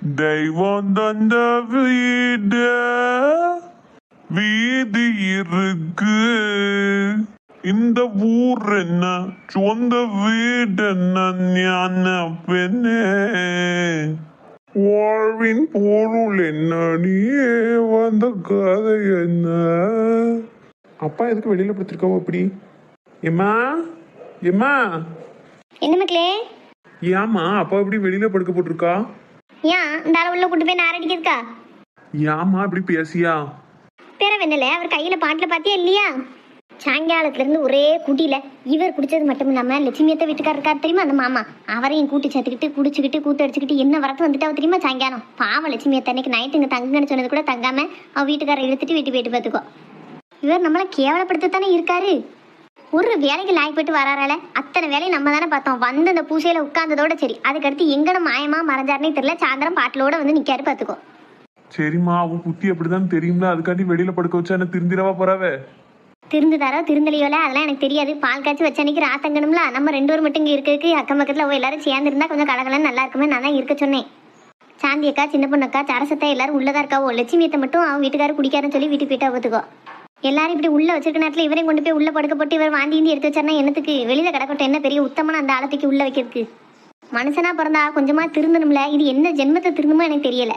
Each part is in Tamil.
தெய்வம் தந்த வீடு வீதி இருக்கு, இந்த ஊர் என்ன சொந்த வீடு என்ன ஞான பெண்ணே, வாழ்வின் பொருள் என்ன நீயே வந்த கதை என்ன. அப்பா எதுக்கு வெளியில படுத்திருக்கோம் அப்படி? எம்மா எம்மா என்ன மக்களே? ஏமா அப்பா இப்படி வெளியில படுக்க போட்டிருக்கா? ஏன் இந்த ஆளை உள்ள கூட்டு போய் நார் அடிக்கிறதுக்கா? ஏமா இப்படி பேசியா? பேர வெண்ணல அவர் கையில பாட்டில பாத்தியா இல்லையா? சாயங்காலத்துல இருந்து ஒரே குட்டியில இவர் குடிச்சது மட்டும் இல்லாம லட்சுமியத்தை வீட்டுக்காரர் இருக்காரு தெரியுமா, அந்த மாமா, அவரையும் கூட்டி சேர்த்துக்கிட்டு குடிச்சுக்கிட்டு கூத்தடிச்சுக்கிட்டு என்ன வரத்து வந்துட்டாவ தெரியுமா சாயங்காலம். பாவம் லட்சுமியத்தை அன்னைக்கு நைட்டு இங்க தங்குங்கன்னு சொன்னது கூட தங்காம அவ வீட்டுக்காரரை இழுத்துட்டு வீட்டு போயிட்டு பார்த்துக்கோ. இவர் நம்மளை கேவலப்படுத்தத்தானே இருக்காரு. ஒரு வேலைக்கு லாய்ப்பட்டு வராறால அத்தனை வேலையும் நம்ம தானே பார்த்தோம். வந்து அந்த பூசையில உட்கார்ந்ததோட சரி, அதுக்கடுத்து எங்கட மாயமா மறைஞ்சாருனே தெரியல. சாயந்தரம் பாட்டிலோட வந்து நிக்காரு பாத்துக்கோ. சரிம்மா, அவன் புத்தி அப்படிதான் தெரியும்ல, அதுக்காண்டி வெளியில படுக்க வச்சா என்ன திருந்திரவா போறாவே? திருந்துதாரோ திருந்தலையோல அதெல்லாம் எனக்கு தெரியாது. பால் காய்ச்சி வச்ச அன்னைக்கு ராத்தங்கணும்ல, நம்ம ரெண்டு பேரும் மட்டும் இங்கே இருக்கு. அக்கம் பக்கத்தில் எல்லாரும் சேர்ந்துருந்தா கொஞ்சம் கலகலன்னு நல்லா இருக்குமே, நான் தான் இருக்க சொன்னேன். சாந்தி அக்கா, சின்ன பொண்ணு அக்கா, சரசத்தை எல்லாரும் உள்ளதா இருக்காவோ. லட்சுமியத்தை மட்டும் அவன் வீட்டுக்காரர் குடிக்காருன்னு சொல்லி வீட்டுக்கு போயிட்டா பார்த்துக்கோ. எல்லாரும் இப்படி உள்ள வச்சிருக்க நேரத்தில் இவரையும் கொண்டு போய் உள்ள படுக்க போட்டு இவர் வாந்தி எடுத்து வச்சாருன்னா என்னத்துக்கு? வெளியில கிடக்கட்டும், என்ன பெரிய உத்தமனா அந்த ஆழத்துக்கு உள்ள வைக்கிறதுக்கு? மனுஷனா பிறந்தா கொஞ்சமா திருந்தணும்ல. இது என்ன ஜென்மத்தை திருந்துமோ எனக்கு தெரியல.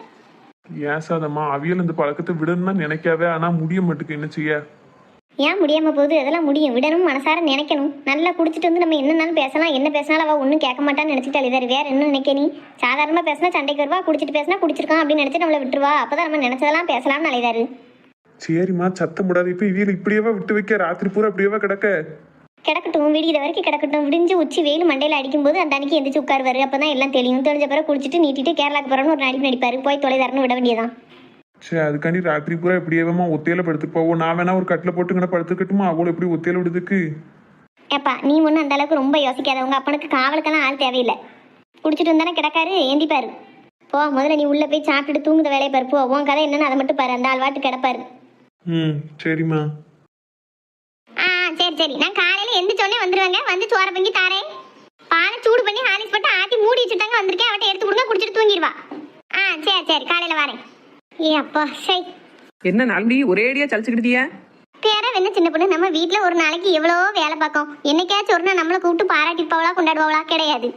ஏசாதம்மா, அவியல் இந்த பழக்கத்தை விடணும்னா நினைக்காவே, ஆனா முடிய மாட்டுக்கு. என்ன செய்ய? ஏன் முடியாம போகுது? அதெல்லாம் முடியும். விடணும், மனசார நினைக்கணும். நல்லா குடிச்சிட்டு வந்து நம்ம என்னன்னாலும் பேசலாம். என்ன பேசினாலும் அவள் ஒன்றும் கேட்க மாட்டான்னு நினைச்சிட்டு அழுதாரு. வேற என்ன நினைக்க நீ? சாதாரணமா பேசினா சண்டைக்கு வருவா, குடிச்சிட்டு பேசினா குடிச்சிருக்கான் அப்படின்னு நினைச்சு நம்மளை விட்டுருவா. அப்பதான் நம்ம நினைச்சதெல்லாம் பேசலாம்னு அழுதாரு. சரிம்மா, சத்தம் போடாது. இப்ப இவியல் இப்படியேவா விட்டு வைக்க? ராத்திரி பூரா அப்படியேவா கிடக்க? கிடக்கட்டும், விடிகிற வரைக்கும் கிடக்கட்டும். விடிஞ்சு உச்சி வெயில் மண்டையில அடிக்கும் போது அந்த அன்னைக்கு எந்திரிச்சு உட்காருவாரு. அப்பதான் எல்லாம் தெரியும். தெரிஞ்ச பிறகு குடிச்சிட்டு நீட்டிட்டு கேரளாக்கு போறோன்னு ஒரு நடிப்பு நடிப்பாரு. போய் தொலைதாரன்னு விட வேண்டியதான். சரி, அதுக்காண்டி ராத்திரி பூரா எப்படியேவா ஒத்தையில படுத்துட்டு போவோம். நான் வேணா ஒரு கட்டில போட்டுங்கட படுத்துக்கட்டுமா? அவளை எப்படி ஒத்தையில விடுதுக்கு? ஏப்பா, நீ ஒன்றும் அந்த அளவுக்கு ரொம்ப யோசிக்காத. உங்க அப்பனுக்கு காவலுக்கெல்லாம் ஆள் தேவையில்லை. குடிச்சிட்டு வந்தானே கிடக்காரு, ஏந்திப்பாரு. போ, முதல்ல நீ உள்ள போய் சாப்பிட்டுட்டு தூங்குத வேலையை பாரு. போ, உன் கதை என்னன்னு அதை மட்டும் பாரு. அந்த ஆள் வாட்டு கிடப்பாரு. சரிம்மா. சரி சரி, நான் காலையில எந்திரிச்சோடனே வந்துருவாங்க. வந்து சோற பொங்கி தாரேன். பாலை சூடு பண்ணி ஹாலிஸ் போட்டு ஆட்டி மூடி வச்சுட்டாங்க. வந்திருக்கேன், அவட்ட எடுத்து கொடுங்க, குடிச்சிட்டு தூங்கிடுவா. சரி சரி, காலையில வரேன். ஏ அப்பா, சை. என்ன நம்பி ஒரேடியா சலிச்சுக்கிட்டியா? பேர என்ன சின்ன பொண்ணு, நம்ம வீட்டுல ஒரு நாளைக்கு எவ்வளோ வேலை பார்க்கும். என்னைக்காச்சும் ஒரு நாள் நம்மளை கூப்பிட்டு பாராட்டிப்பாவளா கொண்டாடுவாங்களா? கிடையாது.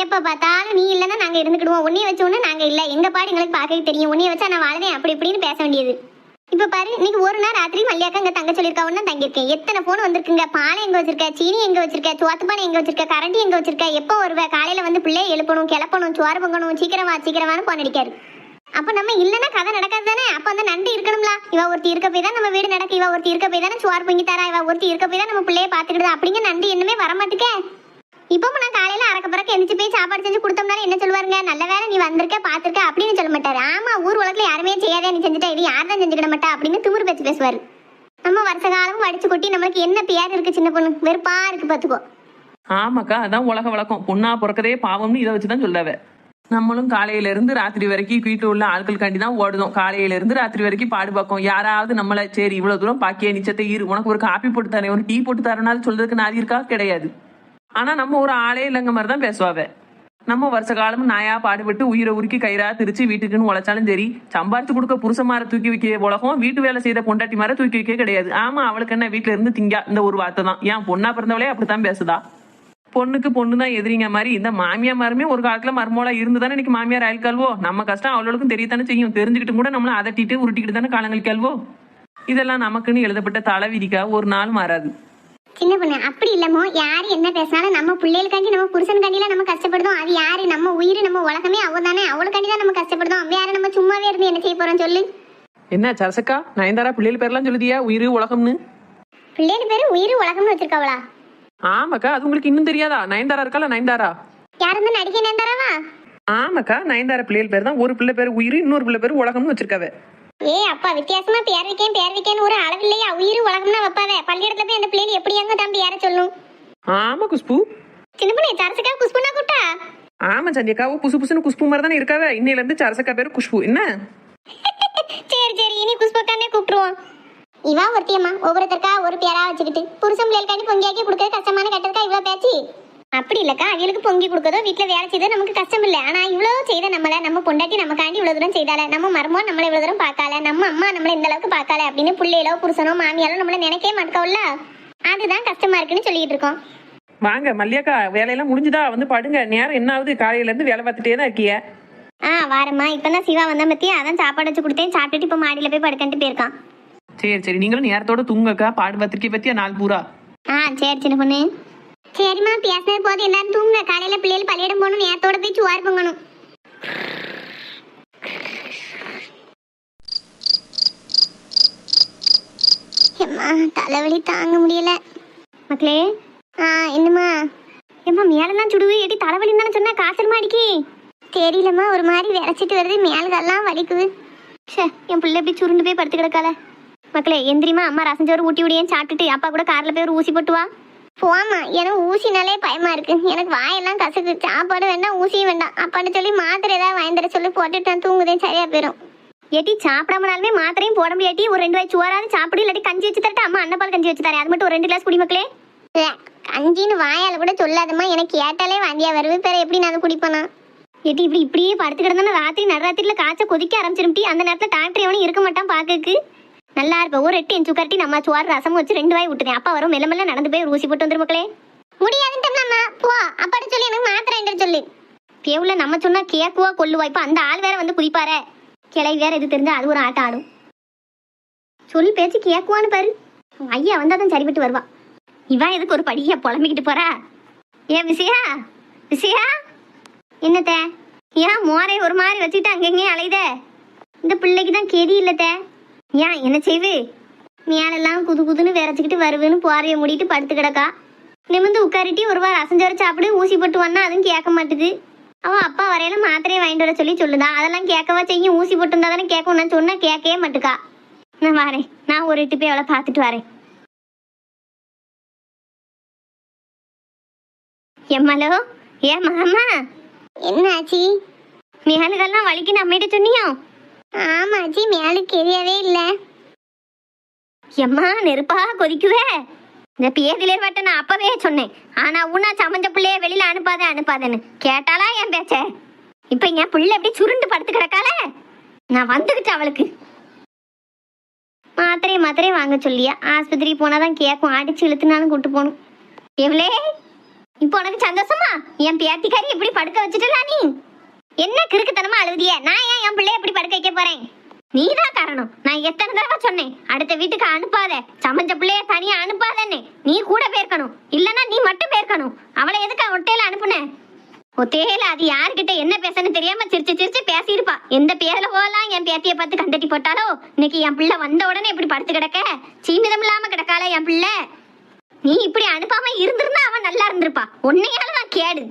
எப்ப பார்த்தாலும் நீ இல்லைன்னா நாங்க இருந்துக்கிடுவோம். உன்னைய வச்சோன்னு நாங்க இல்ல, எங்க பாடு எங்களுக்கு பார்க்க தெரியும். உன்னைய வச்சா நான் வாழ்றேன் அப்படி இப்படின்னு பேச வேண்டியது. இப்ப பாரு, இன்னைக்கு ஒரு நாள் ராத்திரி மல்லியாக்கா இங்க தங்க சொல்லியிருக்கா. ஒன்னு தங்கியிருக்கேன். எத்தனை போன் வந்திருக்குங்க. பானை எங்க வச்சிருக்க, சீனி எங்க வச்சிருக்க, சோத்துப்பானை எங்க வச்சிருக்க, கரண்டி எங்க வச்சிருக்க, எப்போ வருவ, காலையில வந்து பிள்ளைய எழுப்பணும், கிளப்பணும், சோறு பொங்கணும், சீக்கிரமானு போன் அடிக்காரு. அப்ப நம்ம இல்லன்னா கதை நடக்காது தானே. அப்ப அந்த நண்டு இருக்கணும்ல. இவ ஒருத்தி இருக்க போய் தான் நம்ம வீடு நடக்கு. இவ ஒருத்தி இருக்க போய் தானே சோறு பொங்கி தரா. இவ ஒருத்தி இருக்க போய் தான் நம்ம பிள்ளைய பாத்துக்கிடுது. அப்படிங்க நண்டு என்னமே வரமாட்டுக்க. இப்போ நான் காலையில அறக்க பிறக்க எந்திரிச்சு போய் சாப்பாடு செஞ்சு கொடுத்தோம்னாலும் என்ன சொல்லுவாருங்க? நல்ல வேலை நீ வந்திருக்க பாத்துருக்க அப்படின்னு சொல்ல மாட்டாரு. ஆமா, ஊர் உலகத்துல யாருமே செய்யாதே, நீ செஞ்சுட்டா, இது யார் தான் செஞ்சுக்கிட மாட்டா அப்படின்னு திமிரு பேச்சு பேசுவாரு. நம்ம வருஷ காலம் வடிச்சு கொட்டி நம்மளுக்கு என்ன பேர் இருக்கு சின்ன பொண்ணு, வெறுப்பா இருக்கு பாத்துக்கோ. ஆமாக்கா, அதான் உலக வழக்கம். பொண்ணா பிறக்கதே பாவம்னு இதை வச்சுதான் சொல்லாவ. நம்மளும் காலையில இருந்து ராத்திரி வரைக்கும் வீட்டுல உள்ள ஆட்களுக்காண்டி தான் ஓடுதோம். காலையில இருந்து ராத்திரி வரைக்கும் பாடு பார்க்கும். யாராவது நம்மள சரி இவ்வளவு தூரம் பாக்கிய நிச்சயத்தை இரு, உனக்கு ஒரு காப்பி போட்டு தரேன், ஒரு டீ போட்டு தரனாலும் சொல்றதுக்கு நாதி இருக்கா? கிடையாது. ஆனா நம்ம ஒரு ஆளே இல்லைங்க மாதிரி தான் பேசுவாவ. நம்ம வருஷ காலமும் நாயா பாடுபட்டு உயிரை உருக்கி கயிறா திரிச்சு வீட்டுக்குன்னு உழைச்சாலும் சரி, சம்பாரிச்சு கொடுக்க புருஷமார தூக்கி வைக்க உலகம் வீட்டு வேலை செய்த பொண்டாட்டி மார தூக்கி வைக்க கிடையாது. ஆமா, அவளுக்கு என்ன வீட்டுல இருந்து திங்கா இந்த ஒரு வார்த்தை தான். ஏன் பொண்ணா பிறந்தவளே அப்படித்தான் பேசுதா? பொண்ணுக்கு பொண்ணு தான் எதிரிங்க மாதிரி இந்த மாமியார் மாருமே ஒரு காலத்துல மர்மோலா இருந்துதானே இன்னைக்கு மாமியார் ஆயில்கால்வோ. நம்ம கஷ்டம் அவளுக்கும் தெரியத்தானே செய்யும். தெரிஞ்சுக்கிட்டு கூட நம்மள அதட்டிட்டு உருட்டிக்கிட்டு தானே காலங்களிக்கால்வோ. இதெல்லாம் நமக்குன்னு எழுதப்பட்ட தலைவிதிக்கா ஒரு நாள் மாறாது. சின்ன பொண்ணு, அப்படி இல்லமோ, யாரு என்ன பேசினாலும் நம்ம பிள்ளைகளுக்காண்டி நம்ம புருஷனுக்காண்டிலாம் நம்ம கஷ்டப்படுதோம். அது யாரு? நம்ம உயிர், நம்ம உலகமே அவ தானே. அவளுக்காண்டி தான் நம்ம கஷ்டப்படுதோம். வேற நம்ம சும்மாவே இருந்து என்ன செய்ய போறோம் சொல்லு? என்ன சரசக்கா, நயன்தாரா பிள்ளைகள் பேர்லாம் சொல்லுதியா? உயிர் உலகம்னு. பிள்ளைகள் பேரு உயிர் உலகம்னு வச்சிருக்காவளா? ஆமாக்கா, அது உங்களுக்கு இன்னும் தெரியாதா? நயன்தாரா இருக்கா? நயன்தாரா யாரு? இந்த நடிகை நயன்தாராவா? ஆமாக்கா, நயன்தாரா பிள்ளைகள் பேர் தான். ஒரு பிள்ளை பேர் உயிர், இன்னொரு பிள்ளை பேர் உலகம்னு வச்சிருக்காவ. ஏ அப்பா, வித்தியாசமா பேர் வைக்கேன்னு ஒரு அளவு இல்லையா? உயிர் உலகம்னா வைப்பாவே. பள்ளியிடத்துல போய் அந்த பிள்ளைகள் எப்படி எங்க தம்பி யார சொல்லும்? ஆமா குஷ்பு. சின்ன பொண்ணு, சரசக்கா குஷ்புனா கூட்டா? ஆமா சந்தியக்காவும் புசு புசுன்னு குஷ்பு மாதிரி தானே இருக்காவ. இன்னையில இருந்து சரசக்கா பேரு குஷ்பு. என்ன? சரி சரி, இனி குஷ்புக்கானே கூப்பிடுவோம். இவா ஒருத்தியம்மா ஒவ்வொருத்தருக்கா ஒரு பேரா வச்சுக்கிட்டு புருஷன் பிள்ளைகளுக்காண்டி பொங்கியாக்கி கொடுக்கறது கஷ்டமான கட்டதுக்கா இவ்வளவு பேச்சு. அப்படி இல்லக்கா, அவங்களுக்கு பொங்கி கொடுக்கதோ வீட்டுல வேலை செய்தோ நமக்கு கஷ்டம் இல்லை. ஆனா இவ்வளவு செய்த நம்மள நம்ம பொண்டாட்டி நமக்காண்டி இவ்வளவு தூரம் செய்தால, நம்ம மருமோ நம்மள இவ்வளவு தூரம் பார்க்கல, நம்ம அம்மா நம்மள இந்த அளவுக்கு பார்க்கல அப்படின்னு பிள்ளைகளோ புருஷனோ மாமியாரோ நம்மள நினைக்கவே மாட்டோம்ல. அதுதான் கஷ்டமா இருக்குன்னு சொல்லிட்டு இருக்கோம். வாங்க மல்லியாக்கா, வேலையெல்லாம் முடிஞ்சுதா? வந்து படுங்க. நேரம் என்ன ஆகுது? காலையில இருந்து வேலை பார்த்துட்டே தான் இருக்கிய. வாரம்மா. இப்பதான் சிவா வந்தா பத்தியா, அதான் சாப்பாடு வச்சு கொடுத்தேன். சாப்பிட்டுட்டு இப்ப மாடியில போய் படுக்கன்ட்டு போயிருக்கான். சரி சரி, நீங்களும் நேரத்தோட தூங்கக்கா. பாடு பத்திரிக்கை பத்தியா நாள் பூரா. சரி சின்ன பொண்ணு. சரிம்மா, பேசினது போது எல்லாரும் தூங்க. காலையில பிள்ளைகள் பள்ளியிடம் போகணும், நேரத்தோட போய் சுவார் பொங்கணும். தலைவலி தாங்க முடியல மக்களே. என்னம்மா? ஏம்மா மேலெல்லாம் சுடுவு ஏடி, தலைவலின்னு தானே சொன்னா? காசல் மாடிக்கு தெரியலம்மா, ஒரு மாதிரி விளைச்சிட்டு வருது, மேலெல்லாம் வலிக்குது. என் பிள்ளை எப்படி சுருண்டு போய் படுத்து கிடக்கால. மக்களே எந்திரிமா, அம்மா ரசஞ்சோறு ஊட்டி விடியேன்னு சாப்பிட்டுட்டு அப்பா கூட கார்ல போய் ஒரு ஊசி போட்டு வா. போமா, எனக்கு ஊசினாலே பயமா இருக்கு. எனக்கு வாயெல்லாம் கசக்கு. சாப்பாடு வேண்டாம், ஊசியும் வேண்டாம். அப்பாட்ட சொல்லி மாத்திரை ஏதாவது வாய்ந்துட சொல்லி போட்டுட்டு நான் தூங்குதேன், சரியா போயிடும். ஏட்டி சாப்பிடாமனாலுமே மாத்திரையும் போட முடியாட்டி ஒரு 2 வாய் சுவராது சாப்பிடு, இல்லாட்டி கஞ்சி வச்சு தரட்டு. அம்மா அன்னப்பால் கஞ்சி வச்சு தரேன், அது மட்டும் ஒரு 2 கிளாஸ் குடி மக்களே. கஞ்சின்னு வாயால கூட சொல்லாதம்மா, எனக்கு கேட்டாலே வாந்தியா வருது. பேர எப்படி நான் குடிப்பேனா? ஏட்டி இப்படியே படுத்து கிடந்தா ராத்திரி நடுராத்திரில காய்ச்ச கொதிக்க ஆரம்பிச்சிரும்டி. அந்த நேரத்தில் டாக்டர் எவனும் இருக்க மாட்டான் பாக்குக்கு. நல்லா இருப்ப ஒரு 8 இன்ச்சு கட்டி நம்ம சுவார் ரசம் வச்சு 2 வாய் விட்டுறேன். அப்பா வரும், மெல்ல மெல்ல நடந்து போய் ஒரு ஊசி போட்டு வந்துரு மக்களே. முடியாதுன்னு போ, அப்பாட்ட சொல்லி எனக்கு மாத்திரை என்று சொல்லு. தேவுல நம்ம சொன்னா கேக்குவா கொள்ளுவா. இப்ப அந்த ஆள் வேற வந்து குதிப்பாரு. கிளை வேற இது தெரிஞ்சா அது ஒரு ஆட்டம் ஆடும். சொல்லி பேச்சு கேக்குவான்னு பாரு. ஐயா வந்தாதான் சரிபட்டு வருவா. இவன் எதுக்கு ஒரு படியா புலம்பிக்கிட்டு போறா? ஏன் விசையா என்னத்த? ஏன் மோரை ஒரு மாதிரி வச்சுக்கிட்டு அங்கெங்கே அலையுத? இந்த பிள்ளைக்கு தான் கெதி இல்லத்த. ஏன் என்ன செய்வு? மேலெல்லாம் குது குதுன்னு விரைச்சிக்கிட்டு வருவேன்னு போறைய மூடிட்டு படுத்து கிடக்கா. நிமிந்து உட்காரிட்டி ஒரு வாரம் அசஞ்சோறு சாப்பிடு, ஊசி போட்டு வந்தா அதுவும் கேட்க மாட்டுது. அவன் அப்பா வரையில மாத்திரையை வாங்கிட்டு வர சொல்லி சொல்லுதான். அதெல்லாம் கேட்கவா செய்யும்? ஊசி போட்டு இருந்தா தானே கேட்கும். நான் சொன்னா கேட்கவே மாட்டுக்கா. நான் வரேன், நான் ஒரு 8 போய் அவளை பார்த்துட்டு வரேன். எம்மலோ, ஏ மாமா, என்ன ஆச்சு? மேலுக்கெல்லாம் வலிக்குன்னு அம்மிட்ட சொன்னியோ? ஆமாச்சி, மேலுக்கு எரியவே இல்லை. எம்மா நெருப்பா கொதிக்குவே. இந்த பேதிலே வட்ட நான் அப்பவே சொன்னேன். ஆனா உன்னா சமஞ்ச பிள்ளைய வெளியில அனுப்பாதேன்னு கேட்டாலா என் பேச்ச? இப்ப என் பிள்ளை எப்படி சுருண்டு படுத்து கிடக்கால. நான் வந்துகிட்டு அவளுக்கு மாத்திரை வாங்க சொல்லியா. ஆஸ்பத்திரி போனாதான் கேட்கும். அடிச்சு இழுத்துனாலும் கூட்டு போகணும். எவ்வளே இப்போ உனக்கு சந்தோஷமா? என் பேத்திக்காரி எப்படி படுக்க வச்சுட்டா? நீ என்ன கிறுக்குத்தனமா அழுதிய? நான் ஏன் என் பிள்ளைய எப்படி படுக்க வைக்க போறேன்? நீதான் காரணம். நான் எத்தனை தடவை சொன்னேன், அடுத்த வீட்டுக்கு அனுப்பாத, சமஞ்ச பிள்ளைய தனியா அனுப்பாதன்னு. நீ கூட போயிருக்கணும், இல்லன்னா நீ மட்டும் போயிருக்கணும். அவளை எதுக்கு ஒட்டையில அனுப்புன? ஒத்தையில அது யாருக்கிட்ட என்ன பேசன்னு தெரியாம சிரிச்சு பேசியிருப்பா. எந்த பேர்ல போகலாம் என் பேத்திய பார்த்து கண்டட்டி போட்டாலோ. இன்னைக்கு என் பிள்ளை வந்த உடனே இப்படி படுத்து கிடக்க, சீமிதம் இல்லாம கிடக்கால என் பிள்ளை. நீ இப்படி அனுப்பாம இருந்திருந்தா அவன் நல்லா இருந்திருப்பா. உன்னையால நான் கேடு.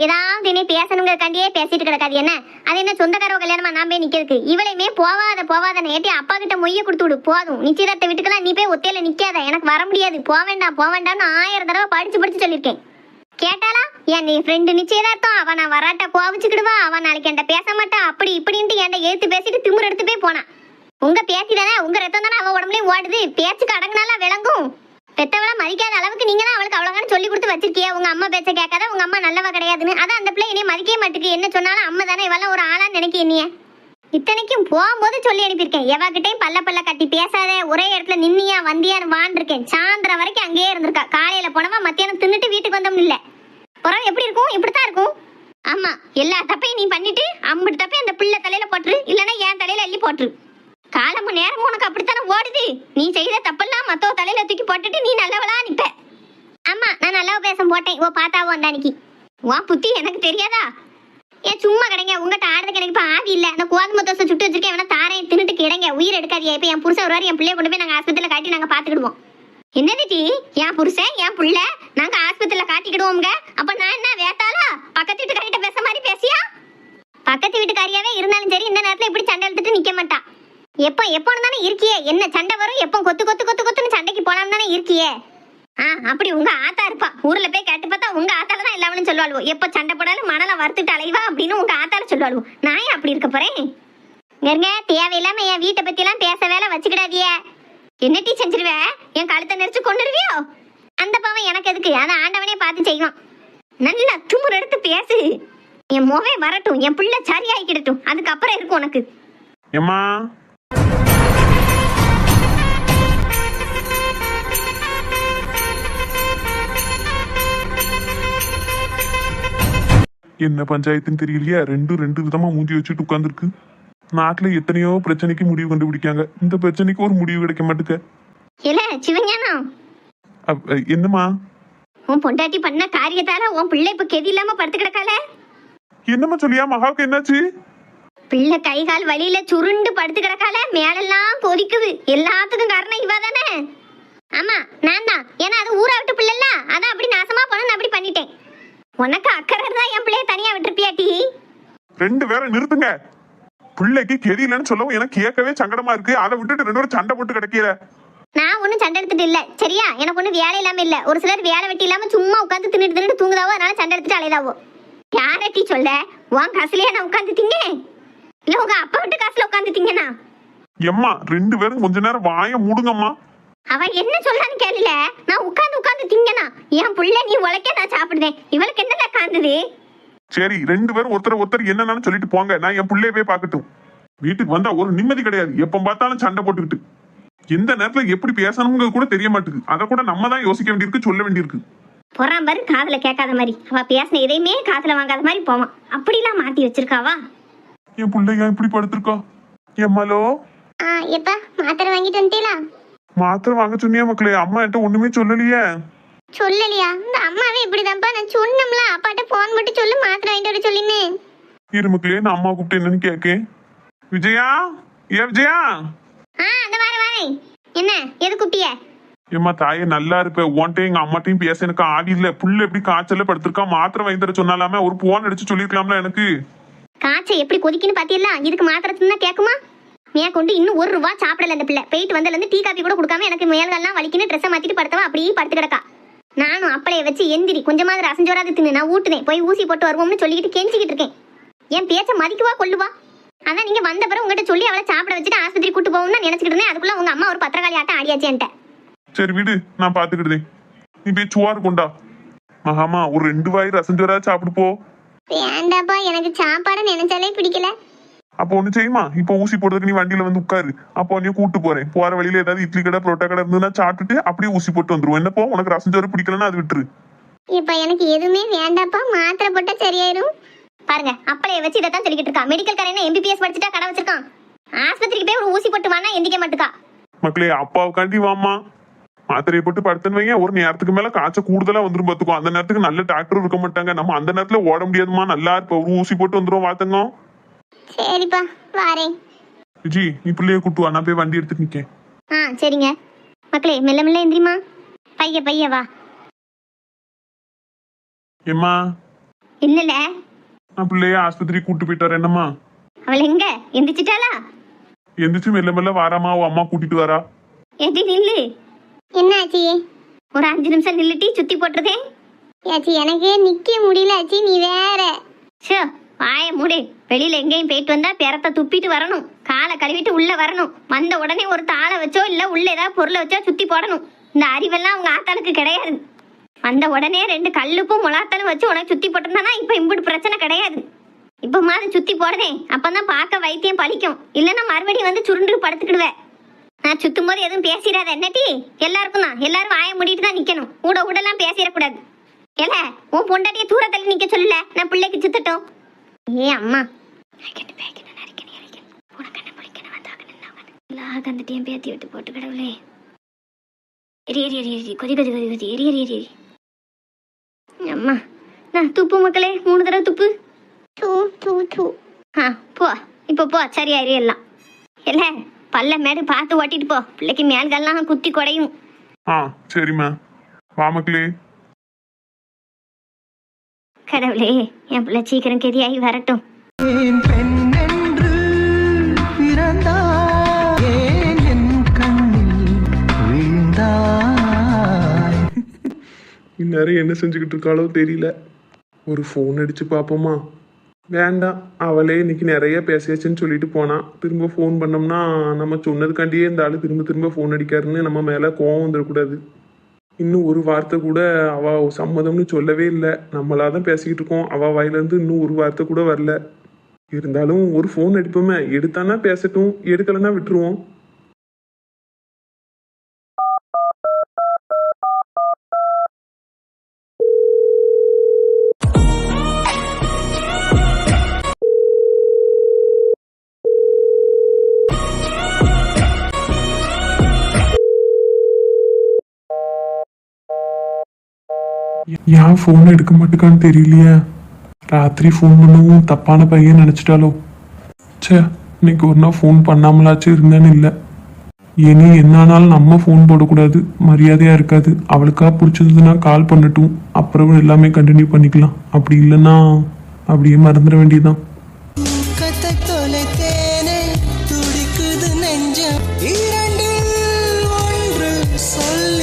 ஏதாவது இனி பேசணுங்க கண்டியே பேசிட்டு கிடக்காது. என்ன அது என்ன சொந்தக்காரவ கல்யாணமா நான் போய் நிக்கிறதுக்கு? இவளையுமே போவாத ஏட்டி அப்பா கிட்ட மொய்ய கொடுத்து விடு போதும். நிச்சயதார்த்த வீட்டுக்கெல்லாம் நீ போய் ஒத்தையில நிக்காத. எனக்கு வர முடியாது. போக வேண்டாம்னு 1000 தடவை படிச்சு சொல்லியிருக்கேன். கேட்டாலா? என் நீ ஃப்ரெண்டு நிச்சயதார்த்தம், அவன் நான் வராட்ட கோவிச்சுக்கிடுவா, அவன் நாளைக்கு என்கிட்ட பேச மாட்டா, அப்படி இப்படின்ட்டு என்கிட்ட எழுத்து பேசிட்டு திமுர் எடுத்து போய் போனான். உங்க பேத்தி தானே, உங்க ரத்தம் தானே அவன் உடம்புலயும் ஓடுது. பேச்சுக்கு அடங்குனால விளங்கும். பெத்தவளா மதிக்காத அளவுக்கு நீங்க தான் அவளுக்கு அவ்வளவுதான் சொல்லி கொடுத்து வச்சிருக்கிய. உங்க அம்மா பேச்ச கேட்காத, உங்க அம்மா நல்லவா கிடையாதுன்னு. அதான் அந்த பிள்ளை என்னைய மதிக்கவே மாட்டுக்கு. என்ன சொன்னாலும் அம்மா தானே, இவெல்லாம் ஒரு ஆளான்னு நினைக்க. என்னைய இத்தனைக்கும் போகும்போது சொல்லி அனுப்பியிருக்கேன். எவகிட்டையும் பல்ல கட்டி பேசாத, ஒரே இடத்துல நின்னியா வந்தியான்னு வாண்டிருக்கேன். சாயந்தரம் வரைக்கும் அங்கேயே இருந்திருக்கா. காலையில போனவா மத்தியானம் தின்னுட்டு வீட்டுக்கு வந்தோம். இல்ல புறம் எப்படி இருக்கும்? இப்படித்தான் இருக்கும். ஆமா, எல்லா தப்பையும் நீ பண்ணிட்டு அம்பிட்டு தப்பையும் அந்த பிள்ளை தலையில போட்டுரு, இல்லன்னா என் தலையில அள்ளி போட்டுரு. காலமும் நேரமும் உனக்கு அப்படித்தானே ஓடுது. நீ செய்த தப்பெல்லாம் மத்தவ தலையில தூக்கி போட்டுட்டு நீ நல்லவளா நிப்ப. ஆமா, நான் நல்லா பேச போட்டேன். ஓ பார்த்தாவோ அந்த அன்னைக்கு உன் புத்தி எனக்கு தெரியாதா? ஏன் சும்மா கிடைங்க, உங்ககிட்ட ஆடுறதுக்கு எனக்கு இப்ப ஆவி இல்ல. அந்த கோதுமை தோசை சுட்டு வச்சிருக்கேன், வேணா தாரையும் தின்னுட்டு கிடைங்க. உயிர் எடுக்காதியா. இப்ப என் புருஷன் வருவாரு, என் பிள்ளைய கொண்டு போய் நாங்க ஆஸ்பத்திரியில காட்டி நாங்க பாத்துக்கிடுவோம். என்னது டி? என் புருஷன் என் புள்ள நாங்க ஆஸ்பத்திரியில காட்டிக்கிடுவோங்க. அப்ப நான் என்ன வேத்தாளா? பக்கத்து வீட்டுக்காரிட்ட பேச மாதிரி பேசியா? பக்கத்து வீட்டுக்காரியாவே இருந்தாலும் சரி, இந்த நேரத்துல இப்படி சண்டை எடுத்துட்டு நிக்க மாட்டா. எப்போ தானே இருக்கியே. என்ன சண்டை வரும்? எப்போ கொத்துன்னு சண்டைக்கு போலாம் தானே இருக்கியே. அப்படி உங்க ஆத்தா இருப்பா. ஊர்ல போய் கேட்டு பார்த்தா உங்க ஆத்தால தான் எல்லாவனும் சொல்லுவாளுவோ. எப்ப சண்டை போடாலும் மணலை வறுத்துட்டு அலைவா அப்படின்னு உங்க ஆத்தால சொல்லுவாளுவோ. நான் ஏன் அப்படி இருக்க போறேன்? தேவையில்லாம என் வீட்டை பத்தி எல்லாம் பேச வேலை வச்சுக்கிடாதிய. என்ன டீ செஞ்சிருவே? என் கழுத்தை நெரிச்சு கொண்டுருவியோ? அந்த பாவம் எனக்கு எதுக்கு? அதை ஆண்டவனே பார்த்து செய்வான். நல்லா துமுறு எடுத்து பேசு. என் மோவே வரட்டும், என் பிள்ளை சரியாயிக்கிடட்டும், அதுக்கப்புறம் இருக்கும் உனக்கு. ஏம்மா என்ன பஞ்சாயத்துன்னு தெரியலையா, ரெண்டு விதமா மூஞ்சி வச்சுட்டு உட்காந்துருக்கு. நாட்டுல எத்தனையோ பிரச்சனைக்கு முடிவு கண்டுபிடிக்காங்க, இந்த பிரச்சனைக்கு ஒரு முடிவு கிடைக்க மாட்டுக்க. இல்ல சிவஞானம், என்னம்மா? உன் பொண்டாட்டி பண்ண காரியத்தால உன் பிள்ளை இப்ப கெதி இல்லாம படுத்து கிடக்கால. என்னம்மா சொல்லியா? மகாவுக்கு என்னாச்சு? பிள்ளை கை கால் வலியில சுருண்டு படுத்து கிடக்கால, மேலெல்லாம் கொதிக்குது. எல்லாத்துக்கும் காரணம் இவ தானே? ஆமா நான் தான். ஏன்னா அது ஊரா விட்டு பிள்ளைல, அதான் அப்படி நாசமா போன, அப்படி பண்ணிட்டேன். உனக்கு அக்கறை தான் என் பிள்ளைய தனியா விட்டுருப்பியாட்டி? ரெண்டு பேரை நிறுத்துங்க. பிள்ளைக்கு கெதி இல்லைன்னு சொல்லவும் எனக்கு கேட்கவே சங்கடமா இருக்கு. அதை விட்டுட்டு ரெண்டு பேரும் சண்டை போட்டு கிடைக்கல. நான் ஒன்னும் சண்டை எடுத்துட்டு இல்ல சரியா? எனக்கு ஒண்ணு வேலை இல்லாம இல்ல. ஒரு சிலர் வேலை வெட்டி இல்லாம சும்மா உட்காந்து தின்னுட்டு தூங்குதாவோ, அதனால சண்டை எடுத்துட்டு அலையதாவோ. யாரட்டி சொல்ல? உன் காசுலயே நான் உட்காந்து திங்க, இல்ல உங்க அப்பா விட்டு காசுல உட்காந்து திங்கனா? எம்மா ரெண்டு பேரும் கொஞ்ச நேரம் வாய மூடுங்கம்மா. அவ என்ன சொல்றான்னு கேளுல. நான் உட்காந்து திங்கனா என் புள்ள நீ உழைக்க நான் சாப்பிடுவேன். இவளுக்கு என்னடா காந்துது? சரி ரெண்டு பேரும் ஒருத்தர் என்னன்னு சொல்லிட்டு போங்க, நான் என் பிள்ளைய போய் பார்க்கட்டும். வீட்டுக்கு வந்தா ஒரு நிம்மதி கிடையாது, எப்ப பார்த்தாலும் சண்டை போட்டுக்கிட்டு. எந்த நேரத்துல எப்படி பேசணுங்கிறது கூட தெரிய மாட்டேங்குது. அதை கூட நம்ம தான் யோசிக்க வேண்டியிருக்கு, சொல்ல வேண்டியிருக்கு. போறான் பாரு காதுல கேட்காத மாதிரி. அவ பேசின எதையுமே காதுல வாங்காத மாதிரி போவான். அப்படிலாம் மாத்தி வச்சிருக்காவா? என் பிள்ளையா இப்படி படுத்திருக்கா? எம்மாலோ எப்பா மாத்திரை வாங்கிட்டு வந்துட்டீங்களா? மாத்திரை வாங்க சொன்னியா மக்களே? அம்மா என்கிட்ட ஒண்ணுமே சொல்லலையே. சொல்லலையா? இந்த அம்மாவே இப்படிதான்ப்பா. நான் சொன்னோம்ல, அப்பாட்ட போன் மட்டும் சொல்லு, மாத்திரை வாங்கிட்டு வர சொல்லின்னு. இரு மக்களே, நான் அம்மா கூப்பிட்டு என்னன்னு கேட்கேன். விஜயா, ஏ விஜயா. அந்த வாரேன். என்ன எது கூப்பிட்டிய? ஏம்மா தாயே நல்லா இருப்ப. உன்ட்டையும் எங்க அம்மாட்டையும் பேச எனக்கு ஆடி இல்ல. புள்ள எப்படி காய்ச்சல படுத்திருக்கா, மாத்திரை வாங்கி தர சொன்னாலாமே, ஒரு போன் அடிச்சு சொல்லிருக்கலாம்ல எனக்கு. காய்ச்சல் எப்படி கொதிக்குன்னு பாத்தீங்களா? இதுக்கு மாத்திரை தின்னா கேக்குமா? மேற்கொண்டு இன்னும் ஒரு ரூபா சாப்பிடல அந்த பிள்ளை. போயிட்டு வந்ததுல இருந்து டீ காப்பி கூட கொடுக்காம எனக்கு மேல்கள்லாம் வலிக்குன்னு ட்ரெஸ்ஸை மாத்திட்டு படுத்தவா அப்படியே படுத்து கிடக்கா. நானும் அப்பளைய வச்சு எந்திரி கொஞ்சமாவது ரசஞ்சோராது தின்னு, நான் ஊட்டுனேன், போய் ஊசி போட்டு வருவோம்னு சொல்லிக்கிட்டு கெஞ்சிக்கிட்டு இருக்கேன். என் பேச்ச மதிக்குவா கொள்ளுவா? அதான் நீங்க வந்த பிறகு உங்ககிட்ட சொல்லி அவளை சாப்பிட வச்சுட்டு ஆஸ்பத்திரி கூட்டு போகணும்னு நினைச்சுக்கிட்டு இருந்தேன். அதுக்குள்ள உங்க அம்மா ஒரு பத்திரகாளி ஆட்டம் ஆடியாச்சு என்கிட்ட. சரி விடு, நான் பாத்துக்கிட்டேன். நீ போய் சுவாறு கொண்டா. மகாமா ஒரு 2 வாய் ரசஞ்சோரா சாப்பிடு போ. வேண்டாப்பா, எனக்கு சாப்பாடு நினைச்சாலே பிடிக்கல. அப்போ ஒண்ணு செய்யுமா, இப்போ ஊசி போடுறதுக்கு நீ வண்டியில வந்து உட்காரு. அப்போ நீ கூட்டு போறேன். போற வழியில ஏதாவது இட்லி கடை புரோட்டா கடை இருந்ததுன்னா சாப்பிட்டுட்டு அப்படியே ஊசி போட்டு வந்துருவோம். என்னப்போ உனக்கு ரசஞ்சோறு பிடிக்கலன்னா அது விட்டுரு. இப்ப எனக்கு எதுவுமே வேண்டாப்பா, மாத்திரை போட்டா சரியாயிரும். பாருங்க அப்பளைய வச்சு இதைத்தான் சொல்லிக்கிட்டு இருக்கா. மெடிக்கல் காரன் MBBS படிச்சுட்டா கடை வச்சிருக்கான். ஆஸ்பத்திரிக்கு போய் ஒரு ஊசி போட்டு வானா எந்திக்க மாட்டுக்கா. மக்களே அப்பாவுக்காண்டி வாமா. மாத்திரையை போட்டு படுத்துன்னு வைங்க, ஒரு நேரத்துக்கு மேல காய்ச்சல் கூடுதலா வந்துரும் பாத்துக்கோ. அந்த நேரத்துக்கு நல்ல டாக்டர் இருக்க மாட்டாங்க. நம்ம அந்த நேரத்துல ஓட முடியாதுமா. நல்லா இருப்ப, ஒரு ஊசி போட்டு வந்துரும் வாத்தங்க. சரிப்பா வாரேன். விஜி நீ பிள்ளைய கூட்டு வா, நான் போய் வண்டி எடுத்துட்டு நிக்கேன். சரிங்க மக்களே, மெல்ல மெல்ல எந்திரிமா. பைய வா. ஏம்மா இல்லல நான் பிள்ளைய ஆஸ்பத்திரி கூட்டு போயிட்டு வரேன். என்னம்மா அவள் எங்க எந்திரிச்சிட்டாளா? எந்திரிச்சு மெல்ல மெல்ல வாராமா, அவ அம்மா கூட்டிட்டு வரா. ஏடி நில்லு. என்ன ஆச்சி? ஒரு 5 நிமிஷம் நில்லுட்டி சுத்தி போட்டுறதே. ஆச்சி எனக்கு நிக்க முடியல ஆச்சி, நீ வேற. சோ வாய மூடு. வெளியில எங்கேயும் போயிட்டு வந்தா பெறத்தை துப்பிட்டு வரணும், காலை கழுவிட்டு உள்ள வரணும். வந்த உடனே ஒரு தாளை வச்சோ இல்ல உள்ள ஏதாவது பொருளை வச்சோ சுத்தி போடணும். இந்த அறிவெல்லாம் உங்க ஆத்தாளுக்கு கிடையாது. வந்த உடனே 2 கல்லுப்பும் முளாத்தலும் வச்சு உனக்கு சுத்தி போட்டிருந்தானா இப்ப இம்புட்டு பிரச்சனை கிடையாது. இப்ப மாதிரி சுத்தி போடுதேன், அப்பதான் பார்க்க வைத்தியம் பழிக்கும். இல்லைன்னா மறுபடியும் வந்து சுருண்டு படுத்துக்கிடுவேன். நான் சுத்தும் போது எதுவும் பேசிடாத என்னட்டி. எல்லாருக்கும் தான், எல்லாரும் வாய மூடிட்டு தான் நிக்கணும். ஊடெல்லாம் பேசிடக்கூடாது. ஏல உன் பொண்டாட்டிய தூரத்துல நிக்க சொல்லல, நான் பிள்ளைக்கு சுத்தட்டும். ஏ அம்மா கந்துட்டியும் பேத்தி விட்டு போட்டு கடவுளே. கொதி அம்மா நான் துப்பு மக்களே, 3 தடவை துப்பு. போ இப்போ போ, சரியாயிரு எல்லாம். இல்ல பல்ல மேடு பார்த்து ஓட்டிட்டு போ, பிள்ளைக்கு மேல்கள்லாம் குத்தி குடையும். சரிம்மா வா மக்களே. கடவுளே என் பிள்ளை சீக்கிரம் கெதியாகி வரட்டும். இந்நேரம் என்ன செஞ்சுக்கிட்டு இருக்காளோ தெரியல. ஒரு ஃபோன் அடிச்சு பார்ப்போமா? வேண்டாம், அவளே இன்னைக்கு நிறைய பேசியாச்சுன்னு சொல்லிட்டு போனா. திரும்ப ஃபோன் பண்ணோம்னா நம்ம சொன்னதுக்காண்டியே இந்த ஆளு திரும்ப திரும்ப ஃபோன் அடிக்காருன்னு நம்ம மேல கோவம் வந்துடக்கூடாது. இன்னும் ஒரு வார்த்தை கூட அவ சம்மதம்னு சொல்லவே இல்லை. நம்மளா தான் பேசிக்கிட்டு இருக்கோம். அவ வாயிலேருந்து இன்னும் ஒரு வார்த்தை கூட வரல. இருந்தாலும் ஒரு ஃபோன் அடிப்போமே, எடுத்தானா பேசட்டும், எடுக்கலைன்னா விட்டுருவோம். ஏன் ஃபோன் எடுக்க மாட்டேக்கான்னு தெரியலையே. ராத்திரி ஃபோன் பண்ணவும் தப்பான பையன் நினச்சிட்டாலோ. ச்சே, இன்னைக்கு ஒரு நாள் ஃபோன் பண்ணாமலாச்சும் இருந்தேன்னு இல்லை. இனி என்னானாலும் நம்ம ஃபோன் போடக்கூடாது, மரியாதையாக இருக்காது. அவளுக்கா பிடிச்சதுன்னா கால் பண்ணட்டும், அப்புறம் எல்லாமே கண்டினியூ பண்ணிக்கலாம். அப்படி இல்லைன்னா அப்படியே மறந்துட வேண்டியதுதான். துடிக்குது நெஞ்சம், இரண்டில் ஒன்று சொல்ல